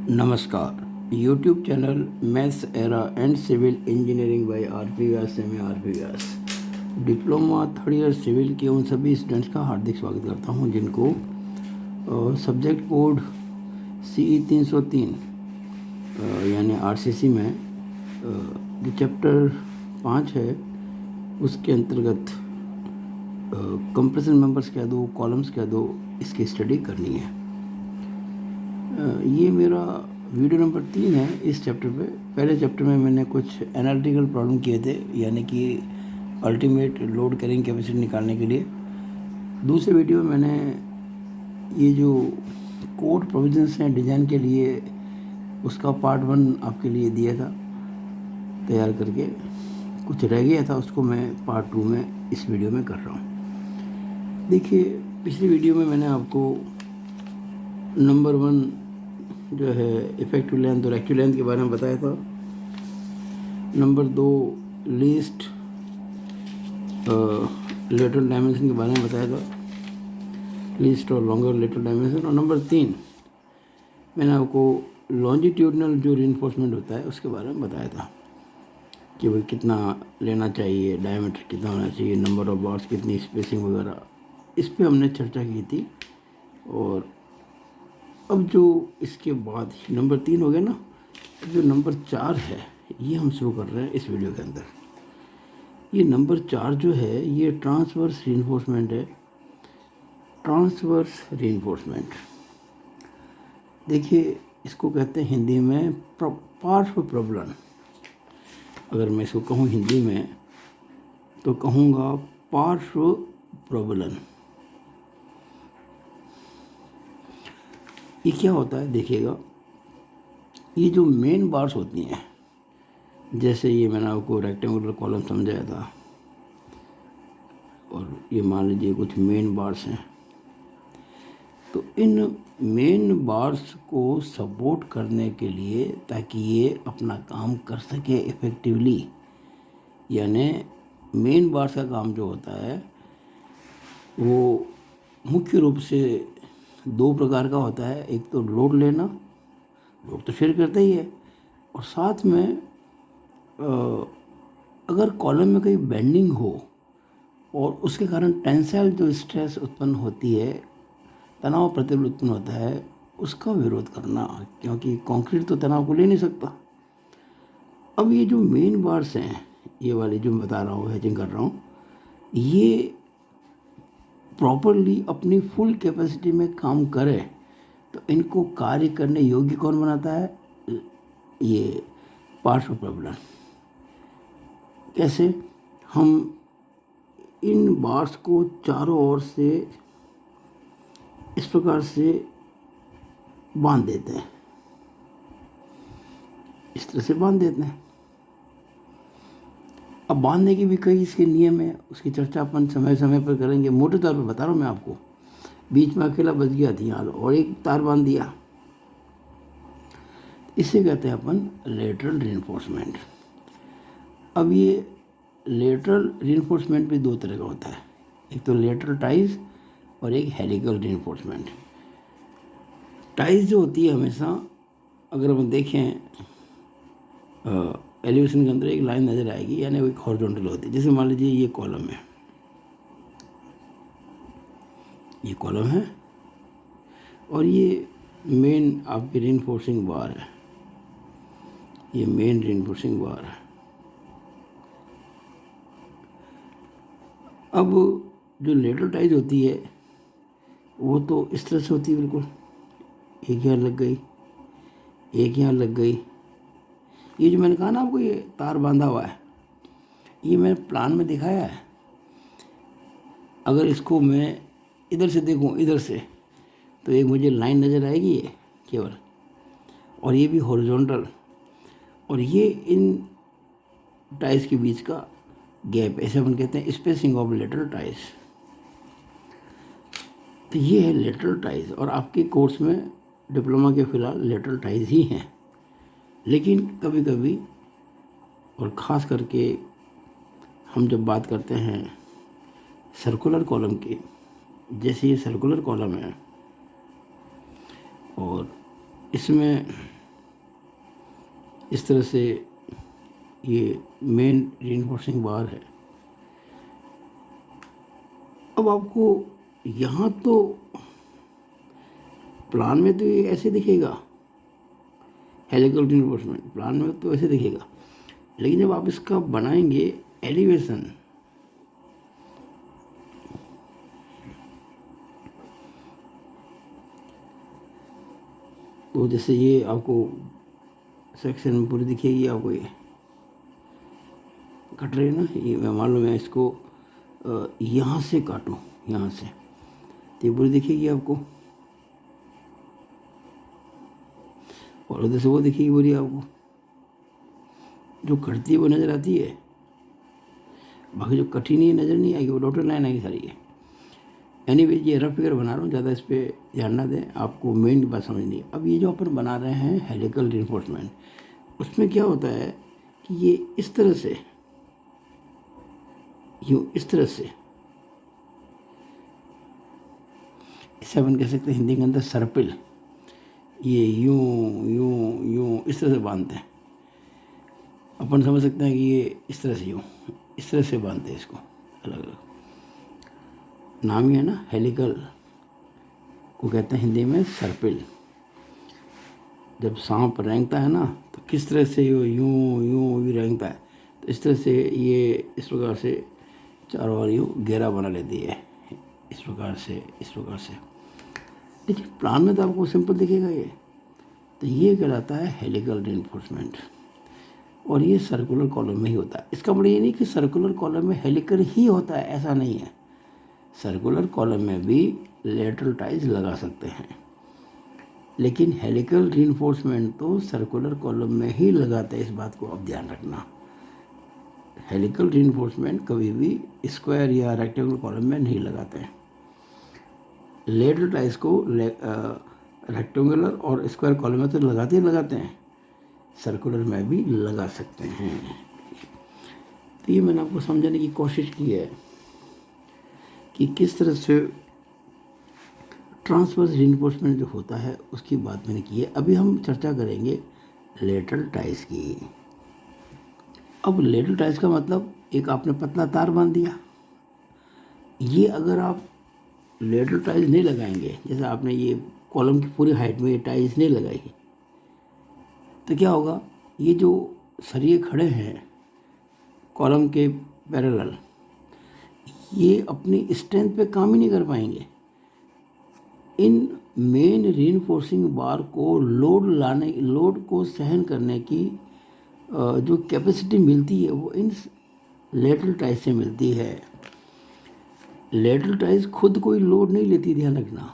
नमस्कार। YouTube channel maths era and civil engineering by R P. Vyas से मैं R P. Vyas diploma third year civil के उन सभी स्टूडेंट्स का हार्दिक स्वागत करता हूं जिनको सब्जेक्ट कोड CE 303 यानी RCC में जो चैप्टर 5 है उसके अंतर्गत कंप्रेशन मेंबर्स कह दो, कॉलम्स कह दो, इसकी स्टडी करनी है। ये मेरा वीडियो नंबर 3 है इस चैप्टर पे। पहले चैप्टर में मैंने कुछ एनालिटिकल प्रॉब्लम किए थे, यानी कि अल्टीमेट लोड कैरिंग कैपेसिटी निकालने के लिए। दूसरे वीडियो में मैंने ये जो कोड प्रोविजंस हैं डिज़ाइन के लिए, उसका पार्ट 1 आपके लिए दिया था तैयार करके। कुछ रह गया था, उसको मैं पार्ट 2 में इस वीडियो में कर रहा हूँ। देखिए, पिछली वीडियो में मैंने आपको नंबर 1 जो है इफेक्टिव लेंथ और एक्टिव लेंथ के बारे में बताया था। नंबर 2 लीस्ट लेटरल डायमेंशन के बारे में बताया था, लीस्ट और लॉन्गर लेटरल डायमेंशन। और नंबर 3 मैंने आपको लॉन्जिट्यूडनल जो रीइंफोर्समेंट होता है उसके बारे में बताया था कि भाई कितना लेना चाहिए, डायमीटर कितना होना चाहिए, नंबर ऑफ बार्स कितनी, स्पेसिंग वगैरह, इस पे हमने चर्चा की थी। और अब जो इसके बाद नंबर 3 हो गया ना, जो नंबर 4 है ये हम शुरू कर रहे हैं इस वीडियो के अंदर। ये नंबर 4 जो है ये ट्रांसवर्स रीइंफोर्समेंट है। ट्रांसवर्स रीइंफोर्समेंट, देखिए इसको कहते हैं हिंदी में पार्श्व प्रबलन। अगर मैं इसको कहूँ हिंदी में तो कहूँगा पार्श्व प्रबलन। ये क्या होता है देखिएगा, ये जो मेन बार्स होती हैं, जैसे ये मैंने आपको रेक्टेंगुलर कॉलम समझाया था, और ये मान लीजिए कुछ मेन बार्स हैं, तो इन मेन बार्स को सपोर्ट करने के लिए, ताकि ये अपना काम कर सके इफ़ेक्टिवली, यानी मेन बार्स का काम जो होता है वो मुख्य रूप से 2 प्रकार का होता है। एक तो लोड लेना, लोड तो शेयर करता ही है, और साथ में अगर कॉलम में कोई बेंडिंग हो और उसके कारण टेंसाइल जो स्ट्रेस उत्पन्न होती है, तनाव प्रतिबल उत्पन्न होता है, उसका विरोध करना, क्योंकि कंक्रीट तो तनाव को ले नहीं सकता। अब ये जो मेन बार्स हैं, ये वाली जो मैं बता रहा हूँ, हैचिंग कर रहा हूँ, ये प्रॉपरली अपनी फुल कैपेसिटी में काम करे तो इनको कार्य करने योग्य कौन बनाता है? ये पार्श्व प्रबलन। कैसे? हम इन बार्स को चारों ओर से इस प्रकार से बांध देते हैं, इस तरह से बांध देते हैं। अब बांधने के भी कई इसके नियम है, उसकी चर्चा अपन समय समय पर करेंगे। मोटे तौर पर बता रहा हूँ मैं आपको। बीच में अकेला बच गया ध्यान और एक तार बांध दिया, इसे कहते हैं अपन लेटरल रीइंफोर्समेंट। अब ये लेटरल रीइंफोर्समेंट भी 2 तरह का होता है, एक तो लेटरल टाइज और एक हेलिकल रीइंफोर्समेंट। टाइज जो होती है हमेशा, अगर हम देखें एलिवेशन के अंदर एक लाइन नज़र आएगी, यानी वो एक हॉरिजॉन्टल होती है। जैसे मान लीजिए ये कॉलम है, ये कॉलम है और ये मेन आपकी रीइंफोर्सिंग बार है, ये मेन रीइंफोर्सिंग बार है। अब जो लेटरल टाइज होती है वो तो इस तरह से होती है, बिल्कुल एक यहाँ लग गई, एक यहाँ लग गई। ये जो मैंने कहा ना आपको, ये तार बांधा हुआ है, ये मैंने प्लान में दिखाया है। अगर इसको मैं इधर से देखूं, इधर से, तो एक मुझे लाइन नज़र आएगी ये केवल, और ये भी हॉरिजॉन्टल, और ये इन टाइज के बीच का गैप, ऐसे अपन कहते हैं स्पेसिंग ऑफ लेटरल टाइज। तो ये है लेटरल टाइज, और आपके कोर्स में डिप्लोमा के फ़िलहाल लेटरल टाइज ही हैं। लेकिन कभी कभी, और ख़ास करके हम जब बात करते हैं सर्कुलर कॉलम की, जैसे ये सर्कुलर कॉलम है और इसमें इस तरह से ये मेन रीइंफोर्सिंग बार है। अब आपको यहाँ तो प्लान में तो ये ऐसे दिखेगा, हेलिकल रीइंफोर्समेंट प्लान में तो ऐसे दिखेगा, लेकिन जब आप इसका बनाएंगे एलिवेशन, तो जैसे ये आपको सेक्शन में पूरी दिखेगी, आपको ये कट रही है ना, ये मैं मान लो मैं इसको यहाँ से काटूँ, यहाँ से, तो ये पूरी दिखेगी आपको, और उधर से वो दिखेगी पूरी आपको, जो कटती है वो नज़र आती है, बाकी जो कटी नहीं नज़र नहीं आएगी, वो डॉटेड लाइन आएगी सारी है। एनीवेज ये रफ फिगर बना रहा हूँ, ज़्यादा इस पर ध्यान ना दें, आपको मेन बात समझनी है। अब ये जो अपन बना रहे हैं हेलिकल रीइंफोर्समेंट, उसमें क्या होता है कि ये इस तरह से, यूँ इस तरह से, इसे अपन कह सकते हैं हिंदी के अंदर सर्पिल, ये यूँ यूँ यूँ इस तरह से बांधते हैं। अपन समझ सकते हैं कि ये इस तरह से यूँ इस तरह से बांधते हैं इसको, अलग अलग नाम ही है ना, हेलिकल को कहते हैं हिंदी में सर्पिल। जब सांप रेंगता है ना, तो किस तरह से यूँ यूँ यूँ भी रेंगता है, तो इस तरह से ये इस प्रकार से चारों ओर यूँ घेरा बना लेती है, इस प्रकार से, इस प्रकार से। लेकिन प्लान में तो आपको सिंपल दिखेगा ये, तो ये कहलाता है हेलिकल रीइंफोर्समेंट, और ये सर्कुलर कॉलम में ही होता है। इसका मतलब ये नहीं कि सर्कुलर कॉलम में हेलिकल ही होता है, ऐसा नहीं है। सर्कुलर कॉलम में भी लेटरल टाइज लगा सकते हैं, लेकिन हेलिकल रीइंफोर्समेंट तो सर्कुलर कॉलम में ही लगाते हैं, इस बात को आप ध्यान रखना। हेलिकल रीइंफोर्समेंट कभी भी स्क्वायर या रेक्टेंगुलर कॉलम में नहीं लगाते हैं। लेटरल टाइज को रेक्टेंगुलर और स्क्वायर कॉलम में तो लगाते हैं, सर्कुलर में भी लगा सकते हैं। तो ये मैंने आपको समझाने की कोशिश की है कि किस तरह से ट्रांसवर्स रीइंफोर्समेंट जो होता है उसकी बात मैंने की है। अभी हम चर्चा करेंगे लेटरल टाइज की। अब लेटरल टाइज का मतलब, एक आपने पतला तार बांध दिया, ये अगर आप लेटरल टाइज नहीं लगाएंगे, जैसे आपने ये कॉलम की पूरी हाइट में ये टाइज नहीं लगाई, तो क्या होगा, ये जो सरिये खड़े हैं कॉलम के पैरेलल, ये अपनी स्ट्रेंथ पे काम ही नहीं कर पाएंगे। इन मेन रीइंफोर्सिंग बार को लोड को सहन करने की जो कैपेसिटी मिलती है वो इन लेटरल टाइज से मिलती है। लेटरल टाइज खुद कोई लोड नहीं लेती, ध्यान रखना।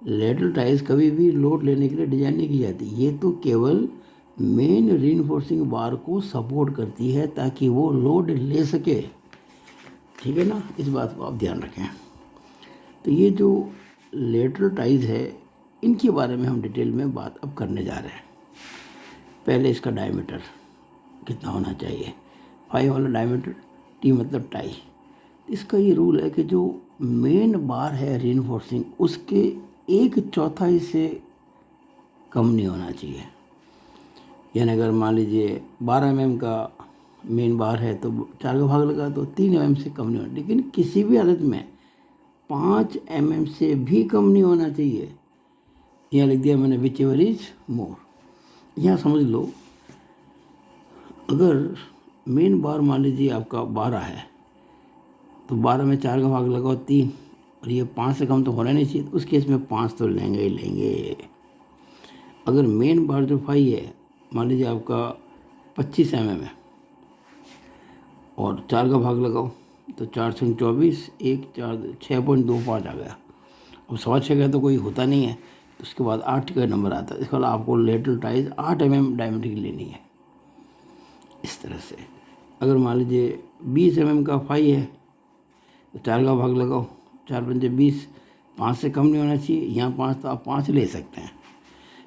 लेटरल टाइज कभी भी लोड लेने के लिए डिजाइन नहीं की जाती, ये तो केवल मेन रीइंफोर्सिंग बार को सपोर्ट करती है ताकि वो लोड ले सके, ठीक है ना, इस बात को आप ध्यान रखें। तो ये जो लेटरल टाइज है, इनके बारे में हम डिटेल में बात अब करने जा रहे हैं। पहले इसका डायमीटर कितना होना चाहिए, 5 वाला डायमीटर, टी मतलब टाई। इसका ये रूल है कि जो मेन बार है रीइंफोर्सिंग, उसके 1/4 से कम नहीं होना चाहिए। यानी अगर मान लीजिए 12 mm का मेन बार है तो 4 का भाग लगा तो 3 mm से कम नहीं होना, लेकिन किसी भी हालत में 5 mm से भी कम नहीं होना चाहिए। यहाँ लिख दिया मैंने विच एवर इज मोर। यहाँ समझ लो, अगर मेन बार मान लीजिए आपका 12 है, तो 12 में 4 का भाग लगाओ 3, और ये 5 से कम तो होना नहीं चाहिए, तो उस केस में 5 तो लेंगे ही लेंगे। अगर मेन बार जो 5 है, मान लीजिए आपका 25 mm है, और 4 का भाग लगाओ तो 4 से 24, 1 4 6.25 आ गया। अब 6.25 का तो कोई होता नहीं है, तो उसके बाद 8 का नंबर आता है। इसके बाद आपको लेटरल टाइज 8 mm डायमीटर की लेनी है, इस तरह से। अगर मान लीजिए 20 mm का 5 है, तो 4 का भाग लगाओ, 4 पंजे 20, 5 से कम नहीं होना चाहिए। यहाँ 5 तो आप 5 ले सकते हैं,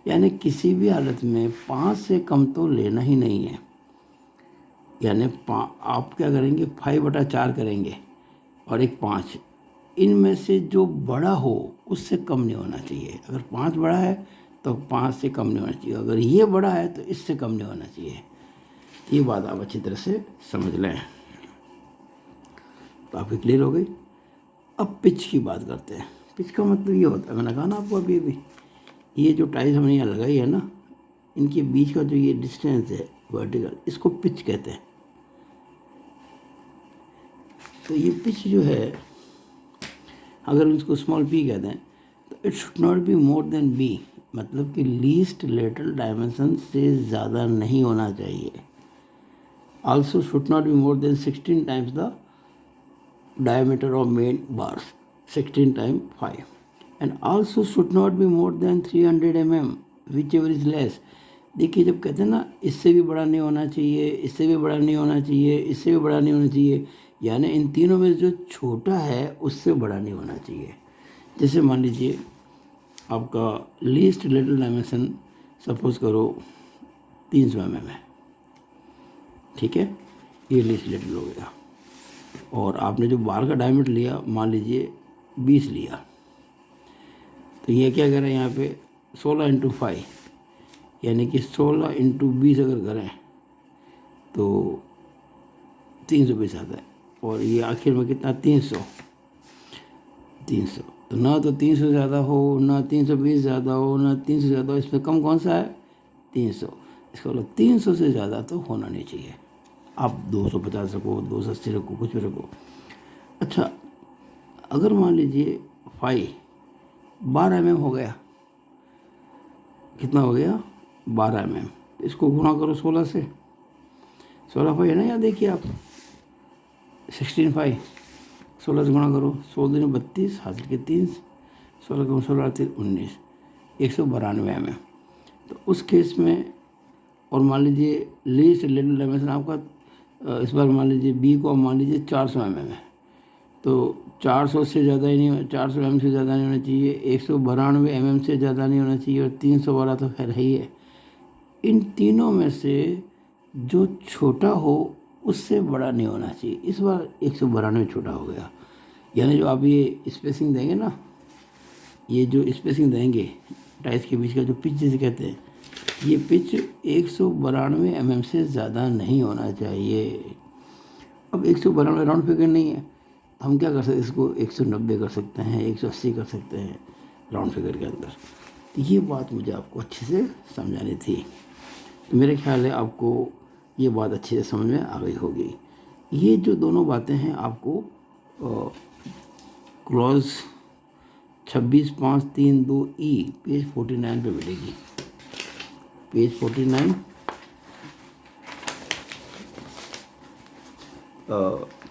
यानी किसी भी हालत में 5 से कम तो लेना ही नहीं है। यानी आप क्या करेंगे, 5/4 करेंगे और एक 5, इनमें से जो बड़ा हो उससे कम नहीं होना चाहिए। अगर 5 बड़ा है तो 5 से कम नहीं होना चाहिए, अगर ये बड़ा है तो इससे कम नहीं होना चाहिए। ये बात आप अच्छी तरह से समझ लें तो आपकी क्लियर हो गई। अब पिच की बात करते हैं। पिच का मतलब ये होता है, मैंने कहा ना आपको अभी ये जो टाइल्स हमने यहाँ लगाई है ना, इनके बीच का जो ये डिस्टेंस है वर्टिकल, इसको पिच कहते हैं। तो ये पिच जो है, अगर इसको स्मॉल पी कहते हैं, तो it should not be more than B, मतलब कि लीस्ट लेटरल डायमेंशन से ज़्यादा नहीं होना चाहिए। Also should not be more then 16 times the diameter of main bars, 16 times 5, and also should not be more than 300 mm, whichever is less। देखिए जब कहते हैं ना इससे भी बड़ा नहीं होना चाहिए, इससे भी बड़ा नहीं होना चाहिए, इससे भी बड़ा नहीं होना चाहिए, यानी इन तीनों में जो छोटा है उससे बड़ा नहीं होना चाहिए। जैसे मान लीजिए आपका लीस्ट लिटिल डायमेंशन सपोज करो 300 mm है, ठीक है, ये लीस्ट लिटिल हो गया। और आपने जो बार का डायमीटर लिया मान लीजिए 20 लिया, तो ये क्या करें यहाँ पे 16 × 5, यानी कि 16 × 20 अगर करें तो 320 आता है। और ये आखिर में कितना 300, तो ना तो 300 ज़्यादा हो, ना 320 ज़्यादा हो, ना 300 ज़्यादा हो, इसमें कम कौन सा है 300। इसका मतलब 300 से ज़्यादा तो होना नहीं चाहिए। आप 250 रखो, 280 रखो, कुछ भी रखो। अच्छा, अगर मान लीजिए 12 mm हो गया, कितना हो गया 12 mm, इसको गुणा करो 16 से, 16 5 है ना, यहाँ देखिए आप 16 5, 16 से गुणा करो, 16 दूनी 32, हासिल के 3, 16 कम 16 3 19, 192 mm। तो उस केस में, और मान लीजिए लीस्ट लिटिल डायमेंशन आपका इस बार मान लीजिए बी को मान लीजिए 400 mm है, तो 400 से ज़्यादा ही नहीं, 400 mm से ज़्यादा नहीं होना चाहिए, 192 mm से ज़्यादा नहीं होना चाहिए, और 300 वाला तो खैर है ही है। इन तीनों में से जो छोटा हो उससे बड़ा नहीं होना चाहिए। इस बार 192 छोटा हो गया, यानी जो आप ये स्पेसिंग देंगे ना, ये जो स्पेसिंग देंगे टाइल्स के बीच का जो पिच जिसे कहते हैं, ये पिच 192 mm से ज़्यादा नहीं होना चाहिए। अब 192 राउंड फिगर नहीं है, तो हम क्या कर सकते हैं, इसको 190 कर सकते हैं, 180 कर सकते हैं राउंड फिगर के अंदर। तो ये बात मुझे आपको अच्छे से समझानी थी, तो मेरे ख्याल है आपको ये बात अच्छे से समझ में आ गई होगी। ये जो दोनों बातें हैं आपको क्लॉज 26.532E पेज 49 पे मिलेगी, पेज 49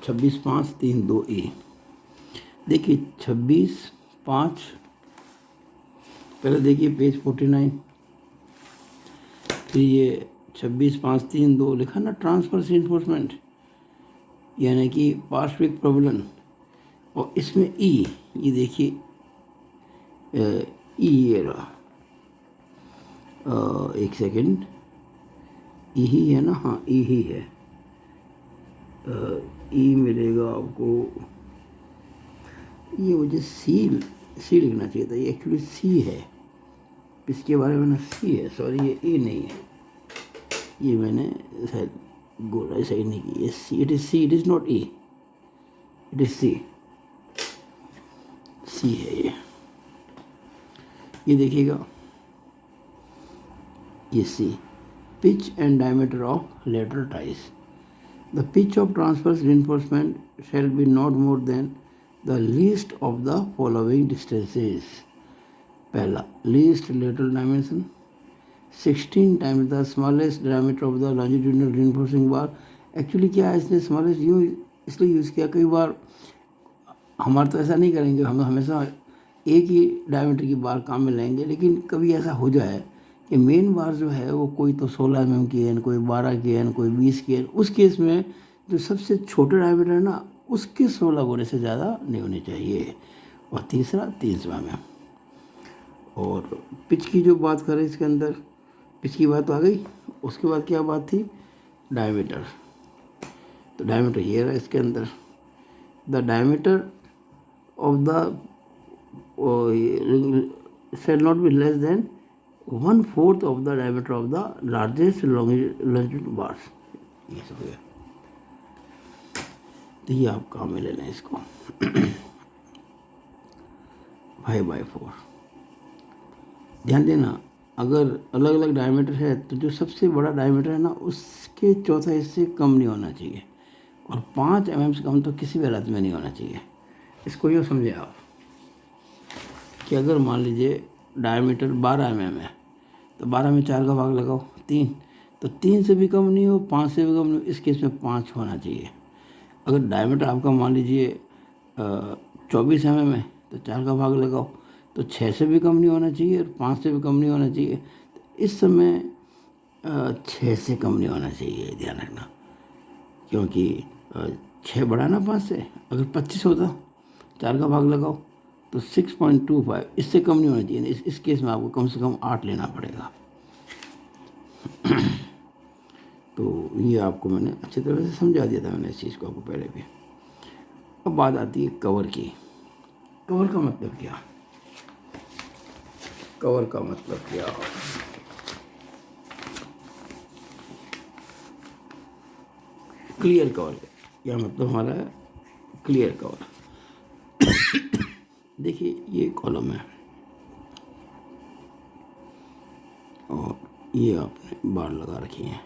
26.532E। देखिए 26.5, पहले देखिए पेज 49, फिर ये 26.532 लिखा ना, ट्रांसवर्स रिइंफोर्समेंट यानी कि पार्श्विक प्रबलन, और इसमें ई, ये देखिए ई, ये रहा, एक सेकंड, ई ही है ना, हाँ ई ही है, ई मिलेगा आपको, ये मुझे सी लिखना चाहिए था, ये एक्चुअली सी है, इसके बारे में ना सी है, सॉरी ये ई नहीं है, ये मैंने शायद बोला सही नहीं की, ये C, it is C, it is not E, it is C, C है ये देखिएगा, ये C, pitch and diameter of lateral ties. The pitch of transverse reinforcement shall be not more than the least of the following distances. पहला, least lateral dimension 16 times the smallest diameter of the longitudinal reinforcing bar. Actually क्या है, इसने smallest यूँ इसलिए use किया, कई बार हमारे तो ऐसा नहीं करेंगे, हम हमेशा एक ही डायमीटर की बार काम में लेंगे, लेकिन कभी ऐसा हो जाए कि मेन बार जो है वो कोई तो 16 mm की है, कोई 12 की है, कोई 20 की है, उस केस में जो सबसे छोटा डायमीटर है ना, उसके 16 गुने से ज़्यादा नहीं होने चाहिए। और तीसरा 300 mm। और पिच की जो बात करें इसके अंदर, पिच की बात तो आ गई, उसके बाद क्या बात थी, डायमीटर। तो डायमीटर ये रहा इसके अंदर, the diameter of the shall not be less than 1/4 of the diameter of the largest longitude bars. ये सब है, तो ये आप काम में ले लें इसको 5/4। ध्यान देना, अगर अलग अलग डायमीटर है तो जो सबसे बड़ा डायमीटर है ना उसके चौथा हिस्से कम नहीं होना चाहिए, और 5 mm से कम तो किसी भी हालत में नहीं होना चाहिए। इसको यूँ समझे आप कि अगर मान लीजिए डायमीटर 12 mm है तो 12 में 4 का भाग लगाओ 3, तो 3 से भी कम नहीं हो, 5 से भी कम नहीं हो, इस केस में 5 होना चाहिए। अगर डायमीटर आपका मान लीजिए 24 mm है तो 4 का भाग लगाओ, तो 6 से भी कम नहीं होना चाहिए और 5 से भी कम नहीं होना चाहिए। तो इस समय 6 से कम नहीं होना चाहिए, ध्यान रखना, क्योंकि 6 बड़ा ना 5 से। अगर 25 होता 4 का भाग लगाओ तो 6.25, इससे कम नहीं होना चाहिए। इस केस में आपको कम से कम 8 लेना पड़ेगा। तो ये आपको मैंने अच्छी तरह से समझा दिया था, मैंने इस चीज़ को आपको पहले भी। अब बात आती है कवर की। कवर का मतलब क्या? कवर का मतलब क्या? क्लियर कवर क्या मतलब हमारा है? Clear cover. देखिए ये कॉलम है और ये आपने बार लगा रखी है,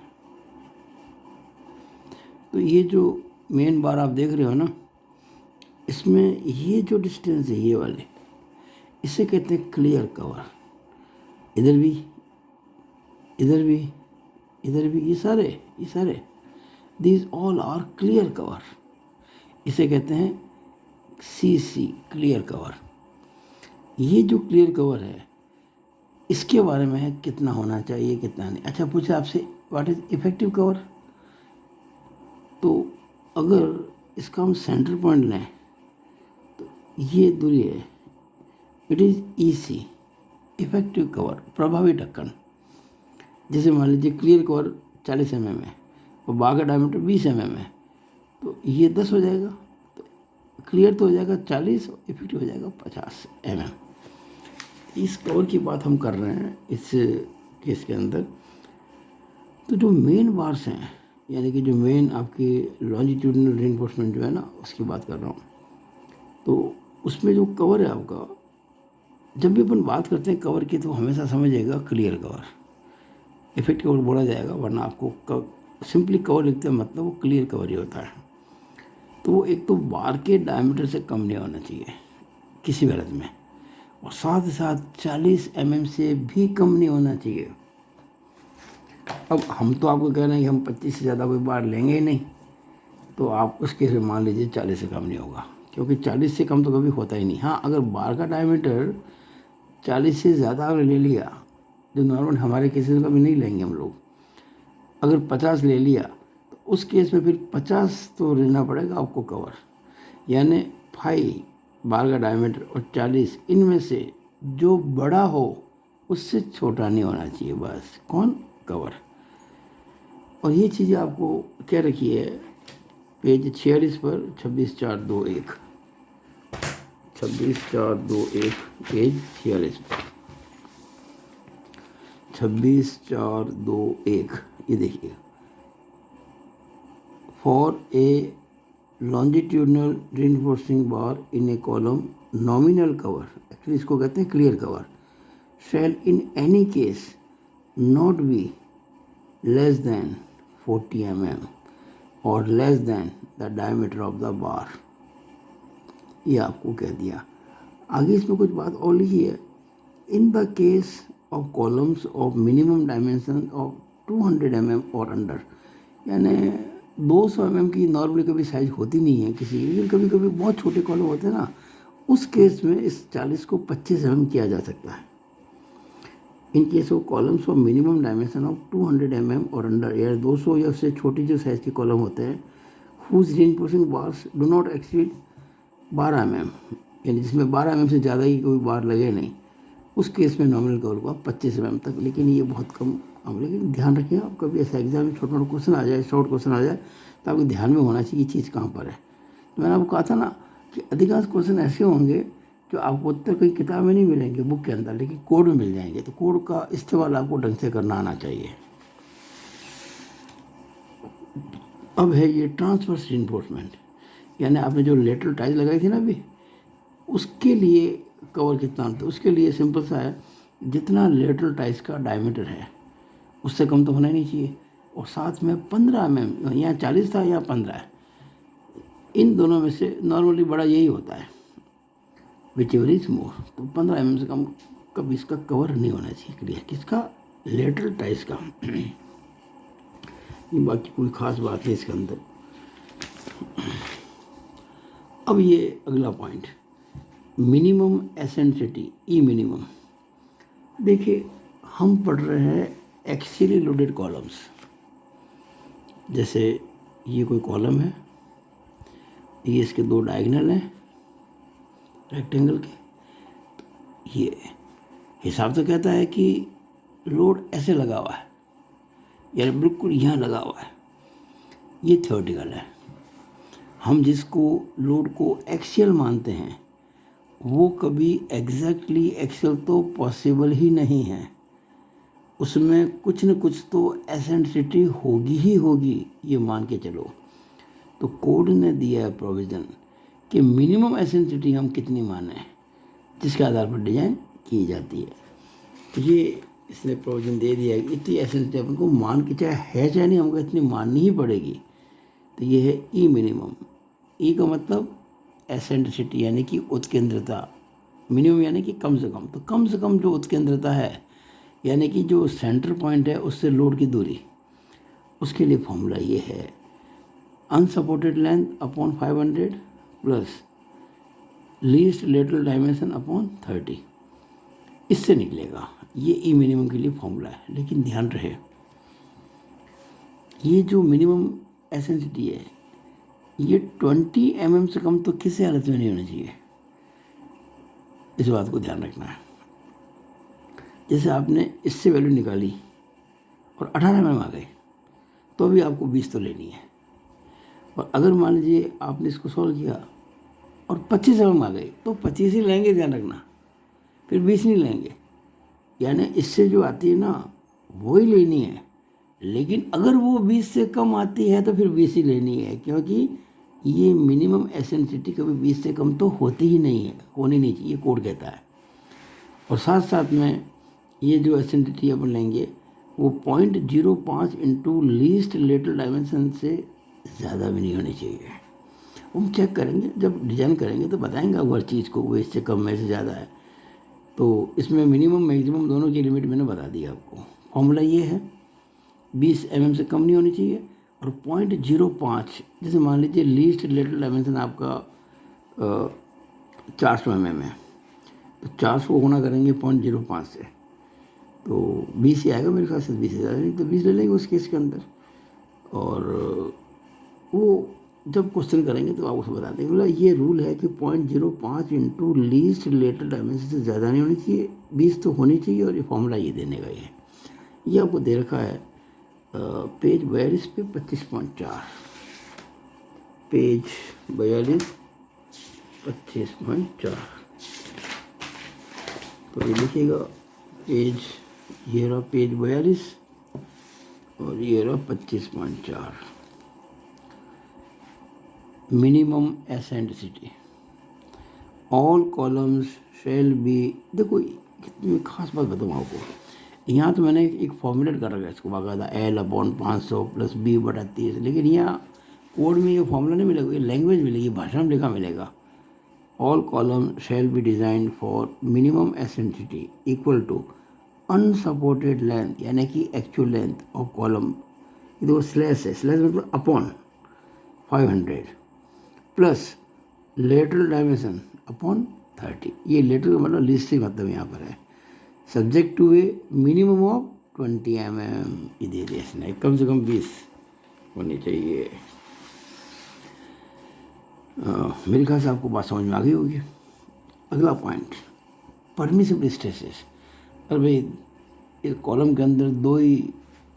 तो ये जो मेन बार आप देख रहे हो ना, इसमें ये जो डिस्टेंस है ये वाले, इसे कहते हैं क्लियर कवर। इधर भी, इधर भी, इधर भी, ये सारे these all are clear cover. इसे कहते हैं CC, क्लियर कवर। ये जो क्लियर कवर है इसके बारे में है कितना होना चाहिए कितना नहीं। अच्छा, पूछा आपसे व्हाट इज इफेक्टिव कवर, तो अगर इसका हम सेंटर पॉइंट लें तो ये दूरी है, it is EC, effective cover, प्रभावी ढक्कन। जैसे मान लीजिए क्लियर कवर 40 mm है और बाहर का डायमीटर 20 mm है, तो ये 10 हो जाएगा, तो क्लियर तो हो जाएगा 40, इफेक्टिव हो जाएगा 50 mm। इस कवर की बात हम कर रहे हैं इस केस के अंदर। तो जो मेन बार्स हैं, यानी कि जो मेन आपकी लॉन्जिट्यूडनल रीइंफोर्समेंट जो है ना, उसकी बात कर रहा हूँ, तो उसमें जो कवर है आपका, जब भी अपन बात करते हैं कवर की तो हमेशा समझिएगा क्लियर कवर। इफेक्ट कवर बोला जाएगा, वरना आपको सिंपली कवर लिखते हैं मतलब वो क्लियर कवर ही होता है। तो वो एक तो बार के डायमीटर से कम नहीं होना चाहिए किसी भी हालत में, और साथ ही साथ 40 mm से भी कम नहीं होना चाहिए। अब हम तो आपको कह रहे हैं कि हम 25 से ज़्यादा कोई बार लेंगे ही नहीं, तो आप उसके से मान लीजिए 40 से कम नहीं होगा, क्योंकि 40 से कम तो कभी होता ही नहीं। हाँ, अगर बार का डायमीटर 40 से ज़्यादा अगर ले लिया, जो नॉर्मल हमारे केसेस में कभी नहीं लेंगे हम लोग, अगर 50 ले लिया तो उस केस में फिर 50 तो लेना पड़ेगा आपको कवर, यानी 5 बार का डायमीटर और 40, इनमें से जो बड़ा हो उससे छोटा नहीं होना चाहिए, बस। कौन? कवर। और ये चीज़ें आपको क्या रखी है पेज 46 पर, 26/4/21, 26/4/21, पेज 46 पर 26/4/21, ये देखिए, for a longitudinal reinforcing bar in a column nominal cover, actually इसको कहते हैं clear cover, shall in any case not be less than 40 mm और less than the diameter of the bar. ये आपको कह दिया। आगे इसमें कुछ बात और लिखी है, in the case of columns of minimum dimension of 200 mm और अंडर, यानी 200 mm की नॉर्मली कभी साइज होती नहीं है किसी की, लेकिन कभी कभी बहुत छोटे कॉलम होते हैं ना, उस केस में इस 40 को 25 mm किया जा सकता है। In case of columns of minimum dimension of 200 mm और अंडर, या 200 या उससे छोटी जो साइज़ के कॉलम होते हैं, whose reinforcing bars do not exceed 12 mm, यानी जिसमें 12 mm से ज़्यादा ही कोई बार लगे नहीं, उस केस में नॉमिनल कवर को आप 25 mm तक, लेकिन ये बहुत कम। अब लेकिन ध्यान रखिए, आप कभी ऐसा एग्जाम में छोटा मोटा क्वेश्चन आ जाए, शॉर्ट क्वेश्चन आ जाए, तो आपको ध्यान में होना चाहिए ये चीज़ कहाँ पर है। तो मैंने आपको कहा था ना कि अधिकांश क्वेश्चन ऐसे होंगे जो आपको उत्तर कई किताब में नहीं मिलेंगे बुक के अंदर, लेकिन कोड में मिल जाएंगे। तो कोड का इस्तेमाल आपको ढंग से करना आना चाहिए। अब है ये ट्रांसवर्स रिइंफोर्समेंट, यानी आपने जो लेटरल टाइज लगाई थी ना अभी, उसके लिए कवर कितना होता है, उसके लिए सिंपल सा है, जितना लेटरल टाइज का डायमीटर है उससे कम तो होना ही नहीं चाहिए, और साथ में 15 mm, यहाँ 40 था यहाँ 15 है, इन दोनों में से नॉर्मली बड़ा यही होता है, विच एवर इज मोर। तो 15 mm से कम कभी इसका कवर नहीं होना चाहिए। क्लियर? किसका? लेटरल टाइज का। ये बाकी कोई ख़ास बात है इसके अंदर। अब ये अगला पॉइंट, मिनिमम एसेंसिटी, ई मिनिमम। देखिए हम पढ़ रहे हैं एक्सियली लोडेड कॉलम्स। जैसे ये कोई कॉलम है, ये इसके दो डायगोनल हैं रेक्टेंगल के, ये हिसाब तो कहता है कि लोड ऐसे लगा हुआ है, यानी बिल्कुल यहाँ लगा हुआ है, ये थ्योरेटिकल है। हम जिसको लोड को एक्सियल मानते हैं वो कभी एग्जैक्टली एक्सियल तो पॉसिबल ही नहीं है, उसमें कुछ न कुछ तो एसेंट्रिसिटी होगी ही होगी, ये मान के चलो। तो कोड ने दिया है प्रोविज़न कि मिनिमम एसेंट्रिसिटी हम कितनी माने, जिसके आधार पर डिज़ाइन की जाती है। तो ये इसने प्रोविज़न दे दिया है, इतनी एसेंट्रिसिटी अपन को मान के चाहे है चाहे नहीं, हमको इतनी माननी ही पड़ेगी। तो ये है ई मिनिमम। ई का मतलब एसेंट्रिसिटी यानी कि उत्केंद्रता, मिनिमम यानी कि कम से कम। तो कम से कम जो उत्केंद्रता है यानी कि जो सेंटर पॉइंट है उससे लोड की दूरी, उसके लिए फॉर्मूला ये है, unsupported length upon 500 plus least lateral dimension upon 30, इससे निकलेगा। ये ई मिनिमम के लिए फॉर्मूला है। लेकिन ध्यान रहे, ये जो मिनिमम एसेंसिटी है ये 20 mm से कम तो किसी हालत में नहीं होना चाहिए, इस बात को ध्यान रखना है। जैसे आपने इससे वैल्यू निकाली और 18 mm आ गए, तो भी आपको 20 तो लेनी है। और अगर मान लीजिए आपने इसको सॉल्व किया और 25 mm आ गए, तो 25 ही लेंगे, ध्यान रखना, फिर 20 नहीं लेंगे। यानी इससे जो आती है ना वो ही लेनी है, लेकिन अगर वो 20 से कम आती है तो फिर 20 ही लेनी है, क्योंकि ये मिनिमम एसेंसिटी कभी 20 से कम तो होती ही नहीं है, होनी नहीं चाहिए, कोड कहता है। और साथ साथ में ये जो एसेंसिटी अपन लेंगे वो 0.05 इंटू लीस्ट लेटरल डायमेंशन से ज़्यादा भी नहीं होनी चाहिए। हम चेक करेंगे, जब डिज़ाइन करेंगे तो बताएंगे आपको हर चीज़ को, वो इससे कम है, इससे ज़्यादा है। तो इसमें मिनिमम मैक्सिमम दोनों की लिमिट मैंने बता दी आपको। फॉर्मूला ये है, 20 mm से कम नहीं होनी चाहिए, और 0.05, जैसे मान लीजिए लीस्ट लेटरल डायमेंशन आपका 400 mm है, तो 400 को गुणा करेंगे 0.05 से, तो 20 ही आएगा मेरे ख्याल से, 20 ज़्यादा नहीं तो 20 ले लेंगे उस केस के अंदर। और वो जब क्वेश्चन करेंगे तो आप उसको बता देंगे। मतलब ये रूल है कि 0.05 इंटू लीस्ट लेटरल डायमेंशन से ज़्यादा नहीं होनी चाहिए, 20 तो होनी चाहिए, और ये फॉर्मूला ये देने का है। ये आपको दे रखा है पेज 42 पे 25.4, पेज 42 25.4। तो ये लिखिएगा पेज, ये रहा पेज 42 और ये रहा 25.4, minimum eccentricity all columns shall be. देखो कितनी खास बात बताऊँ आपको, यहाँ तो मैंने एक फॉर्मूलेट कर रखा है इसको बाकायदा, L/500 प्लस B/30, लेकिन यहाँ कोड में ये फॉर्मूला नहीं मिलेगा, ये लैंग्वेज मिलेगी, भाषा में लिखा मिलेगा। All column shall be design for minimum eccentricity equal to unsupported length, यानी कि एक्चुअल लेंथ ऑफ कॉलम, ये देखो स्लैश है, स्लैश मतलब upon 500 plus lateral dimension upon 30। ये लेटरल मतलब लीस्ट से मतलब यहाँ पर है, subject to a minimum of 20 mm, ये दे दिया इसने, कम से कम 20 होनी चाहिए। मेरे ख्याल से आपको बात समझ में आ गई होगी। अगला पॉइंट, परमिसिबल स्ट्रेसेस। अरे भाई इस कॉलम के अंदर दो ही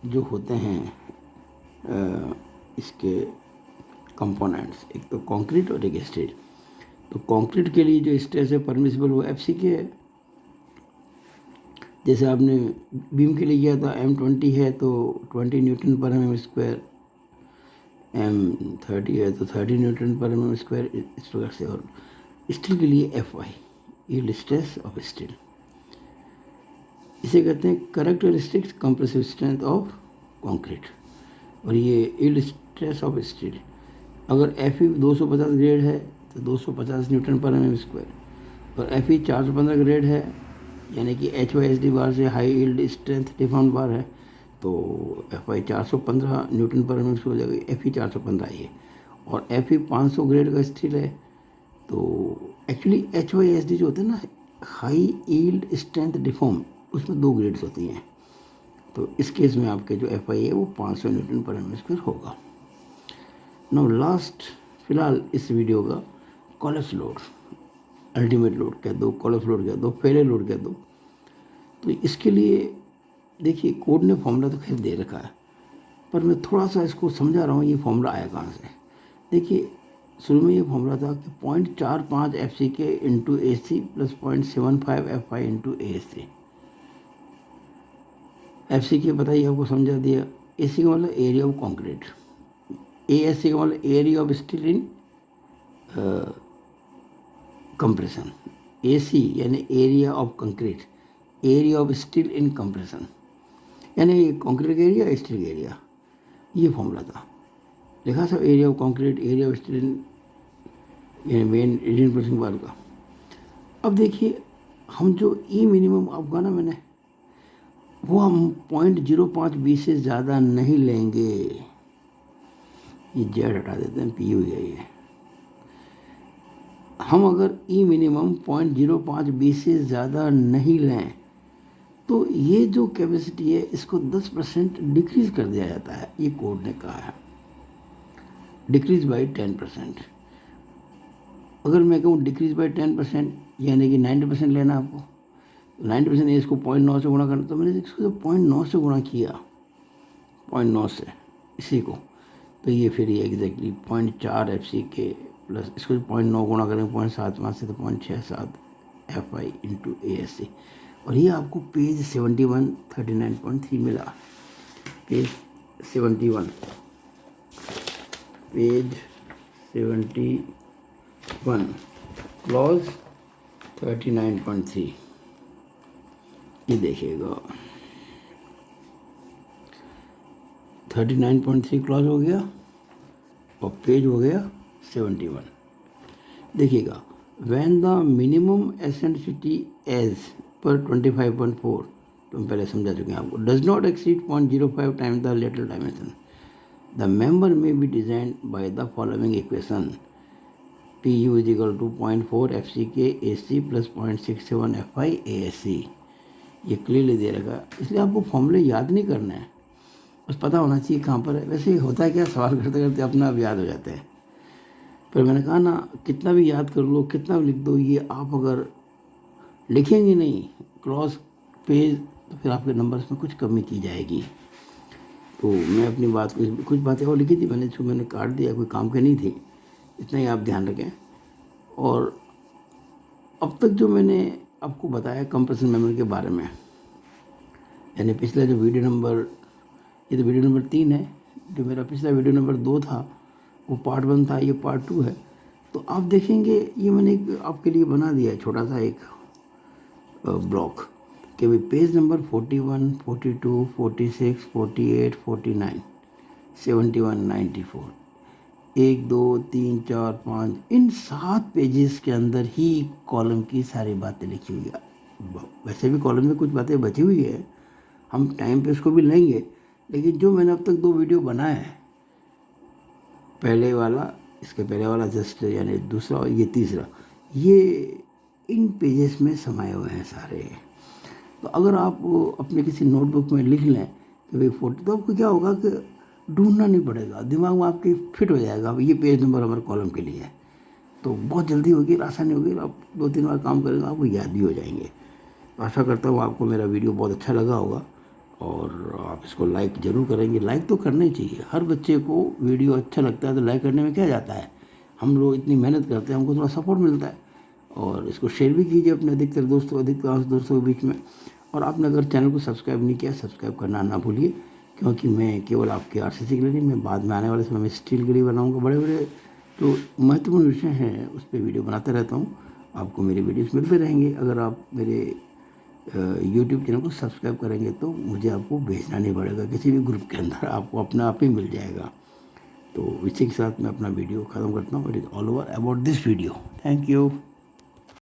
जो होते हैं इसके कंपोनेंट्स, एक तो कंक्रीट और एक स्टील। तो कंक्रीट के लिए जो स्ट्रेस है परमिसिबल वो FCK है। जैसे आपने बीम के लिए किया था M20 है तो 20 न्यूटन पर mm², M30 है तो 30 न्यूटन पर mm², इस प्रकार से। और स्टील के लिए FY, yield stress of steel, इसे कहते हैं characteristics compressive strength of concrete. और ये यील्ड स्ट्रेस ऑफ स्टील, अगर FE 250 ग्रेड है तो 250 न्यूटन पर mm², और FE 415 ग्रेड है यानी कि HYSD बार से हाई यील्ड स्ट्रेंथ डिफॉर्म बार है तो FI 415 न्यूटन पर mm² हो जाएगा, FE 415 ये। और FE 500 ग्रेड का स्टील है तो एक्चुअली HYSD जो होते हैं ना, हाई यील्ड स्ट्रेंथ डिफॉर्म, उसमें 2 ग्रेड्स होती हैं। तो इस केस में आपके जो FI है वो 500 न्यूटन पर mm² होगा। नो लास्ट, फिलहाल इस वीडियो का कॉलेप्स लोड, अल्टीमेट लोड कह दो, कॉलेप्स लोड कह दो, फेलियर लोड कह दो। तो इसके लिए देखिए कोड ने फॉर्मूला तो खैर दे रखा है, पर मैं थोड़ा सा इसको समझा रहा हूँ ये फॉर्मूला आया कहाँ से। देखिए शुरू में ये फॉर्मूला था कि 0.45 FCK into AC plus 0.75 FI into ASC। FCK बताइए, आपको समझा दिया। AC का मतलब एरिया ऑफ कंक्रीट, ASC का मतलब area of steel in compression. AC यानी area of concrete, area of steel in compression, यानी कंक्रीट का एरिया, स्टील का एरिया। ये फॉर्मूला था, लिखा था area of concrete, area of steel in, यानी मेन रीइंफोर्सिंग बार का। अब देखिए हम जो E मिनिमम आपका ना मैंने, वो हम 0.05 B से ज़्यादा नहीं लेंगे। ये जेड हटा देते हैं, PU है ये। हम अगर E मिनिमम 0.05 B से ज़्यादा नहीं लें तो ये जो कैपेसिटी है इसको 10% डिक्रीज़ कर दिया जाता है, ये कोड ने कहा है, डिक्रीज़ बाई 10%। अगर मैं कहूँ डिक्रीज़ बाई 10% यानी कि 90% लेना आपको, 90% है, इसको 0.9 से गुणा करना, तो मैंने इसको 0.9 से गुणा किया, 0.9 से इसी को, तो ये फिर ये एग्जैक्टली 0.4 FCK प्लस इसको 0.9 गुणा करेंगे 0.75 से तो 0.67 FI इंटू ASC। और ये आपको पेज 71 39.3 मिला, पेज 71, पेज 71 क्लॉज 39.3, ये देखिएगा 39.3 क्लॉज हो गया और पेज हो गया 71। देखिएगा, when the minimum eccentricity as per 25.4, तो हम पहले समझा चुके हैं आपको, does not exceed 0.05 time the lateral dimension, the member may be designed by the following equation, PU is equal to 0.4 FCK AC plus 0.67 FI ASC। ये clearly दे रखा है, इसलिए आपको फॉर्मूले याद नहीं करना है, बस पता होना चाहिए कहाँ पर है। वैसे होता है क्या, सवाल करते करते अपना आप याद हो जाते हैं, पर मैंने कहा ना कितना भी याद कर लो, कितना भी लिख दो, ये आप अगर लिखेंगे नहीं क्रॉस पेज तो फिर आपके नंबर्स में कुछ कमी की जाएगी। तो मैं अपनी बात को, कुछ बातें और लिखी थी मैंने, जो मैंने काट दिया, कोई काम की नहीं थी, इतना ही आप ध्यान रखें। और अब तक जो मैंने आपको बताया कंप्रेशन मेमोरी के बारे में, यानी पिछला जो वीडियो नंबर, ये तो वीडियो नंबर 3 है, जो मेरा पिछला वीडियो नंबर 2 था वो पार्ट 1 था, ये पार्ट 2 है। तो आप देखेंगे ये मैंने एक आपके लिए बना दिया है छोटा सा एक ब्लॉक कि भाई पेज नंबर 41, 42, 46, 48, 49, 71, 94, 1, 2, 3, 4, 5, इन 7 पेजेस के अंदर ही कॉलम की सारी बातें लिखी हुई है। वैसे भी कॉलम में कुछ बातें बची हुई है, हम टाइम पे उसको भी लेंगे, लेकिन जो मैंने अब तक 2 वीडियो बनाए हैं, पहले वाला, इसके पहले वाला जस्ट यानी दूसरा और ये तीसरा, ये इन पेजेस में समाये हुए हैं सारे। तो अगर आप अपने किसी नोटबुक में लिख लें कि भाई 40, तो आपको क्या होगा कि ढूंढना नहीं पड़ेगा, दिमाग में आपके फिट हो जाएगा, अब ये पेज नंबर हमारे कॉलम के लिए है, तो बहुत जल्दी होगी, आसानी होगी, आप 2-3 बार काम करेंगे, आपको याद भी हो जाएंगे। तो आशा करता हूँ आपको मेरा वीडियो बहुत अच्छा लगा होगा और आप इसको लाइक ज़रूर करेंगे। लाइक तो करना ही चाहिए, हर बच्चे को वीडियो अच्छा लगता है तो लाइक करने में क्या जाता है, हम लोग इतनी मेहनत करते हैं, हमको थोड़ा सपोर्ट मिलता है। और इसको शेयर भी कीजिए अपने अधिकतर दोस्तों के बीच में। और आपने अगर चैनल को सब्सक्राइब नहीं किया, सब्सक्राइब करना ना भूलिए, क्योंकि मैं केवल आपके आरसीसी के लिए नहीं, मैं बाद में आने वाले समय में स्टील के लिए बनाऊँगा। बड़े बड़े जो महत्वपूर्ण विषय हैं उस पर वीडियो बनाते रहता हूँ। आपको मेरे वीडियोस मिलते रहेंगे। अगर आप मेरे यूट्यूब चैनल को सब्सक्राइब करेंगे तो मुझे आपको भेजना नहीं पड़ेगा किसी भी ग्रुप के अंदर, आपको अपने आप ही मिल जाएगा। तो इसी के साथ मैं अपना वीडियो ख़त्म करता हूँ। It is all over about this video. Thank you.